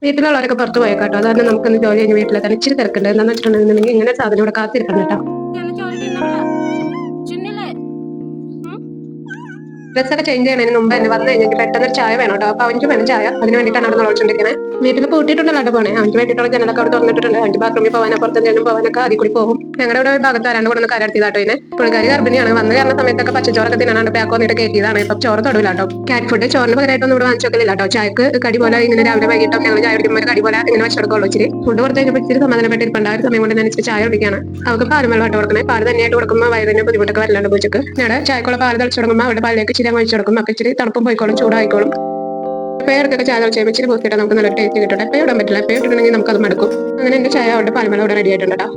വീട്ടിലുള്ളവരൊക്കെ പുറത്ത് പോയേക്കാട്ടോ. അത് കാരണം നമുക്കൊന്ന് ജോലി കഴിഞ്ഞ് വീട്ടിലെ തന്നെ ഇച്ചിരി തിരക്കുണ്ട്. എന്താണെന്ന് വെച്ചിട്ടുണ്ടെങ്കിൽ ഇങ്ങനെ സാധനം ഇവിടെ കാത്തിരിക്കണം കേട്ടോ. ഡ്രസ്സൊക്കെ ചേഞ്ച് ചെയ്യുന്നതിന് മുമ്പ് തന്നെ വന്നു കഴിഞ്ഞിട്ട് പെട്ടെന്ന് ഒരു ചായ വേണം കേട്ടോ. അപ്പൊ അവനിക്ക് വേണം ചായ. അതിന് വേണ്ടിയിട്ടാണ് അവിടെ നോളിച്ചോണ്ടിരിക്കുന്നത്. വീട്ടിൽ പൂട്ടിയിട്ടുണ്ടല്ലോ കേട്ടോ പോണേ. അവനിക്ക് വേണ്ടിയിട്ടുള്ള ജനലൊക്കെ അവിടെ തുറന്നിട്ടുണ്ട്. അവന്റെ ബാത്റൂമിൽ പോകാനോ പുറത്തെന്തെങ്കിലും പോകാനൊക്കെ അതിൽ കൂടി പോകും. ഞങ്ങളുടെ ഇവിടെ ഭാഗത്ത് ആരാണ്ട് കൊണ്ടൊന്ന് കരർത്തിയതാട്ടോ ഇതിനെ. പുള്ളിക്കാരി ഗർഭിണിയാണ്. വന്ന് കയറുന്ന സമയത്തൊക്കെ പച്ചച്ചോറൊക്കെ തിന്നാണ്ട് പാക്ക് വന്നിട്ട് കയറ്റിയതാണ്. ഇപ്പൊ ചോറ് തൊടില്ല കേട്ടോ. കാറ്റ് ഫുഡ് ചോറിന് പകരമായിട്ടൊന്നും ഇവിടെ വാങ്ങിച്ചോക്കില്ല കേട്ടോ. ചായക്ക് കടി പോലെ ഇങ്ങനെ രാവിലെ വൈകിട്ടും ഞങ്ങൾ ചായ കുടിക്കുമ്പോൾ ഒരു കടി പോലെ ഇങ്ങനെ വെച്ചെടുക്കുള്ളൂ. ഇച്ചിരി ഫുഡ് കൊടുത്ത് കഴിഞ്ഞപ്പോൾ ഇച്ചിരി സമാധാനപ്പെട്ടിരിപ്പുണ്ട്. ആ ഒരു സമയം കൊണ്ട് ഞാൻ ഇച്ചിരി ചായ കുടിക്കുകയാണ്. അവർക്ക് പാലും വെള്ളം ഇട്ട് കൊടുക്കണേ. പാല് തന്നെയായിട്ട് കൊടുക്കുമ്പോൾ വയറിന് ബുദ്ധിമുട്ടൊക്കെ വരലുണ്ട് പൂച്ചക്ക്. ഞങ്ങളുടെ ചായക്കുള്ള പാല് തളിച്ചു തുടങ്ങുമ്പോൾ അവരുടെ പാലിലേക്ക് ഇച്ചിരി ഒഴിച്ചു കൊടുക്കും. അപ്പൊ ഇച്ചിരി തണുപ്പും പോയിക്കോളും, ചൂടായിക്കോളും. പേർക്കൊക്കെ ചായ തളിച്ച് ഇച്ചിരി കൂത്തിയിട്ട് നമുക്ക് നല്ല ടേസ്റ്റ് കിട്ടും. എപ്പോൾ ഇടാൻ പറ്റില്ല. എപ്പോൾ ഇട്ടിട്ടുണ്ടെങ്കിൽ നമുക്ക് അത് മടുക്കും. അങ്ങനെ എന്റെ ചായ അവിടെ പാൽമല അവിടെ റെഡി ആയിട്ടുണ്ട് കേട്ടോ.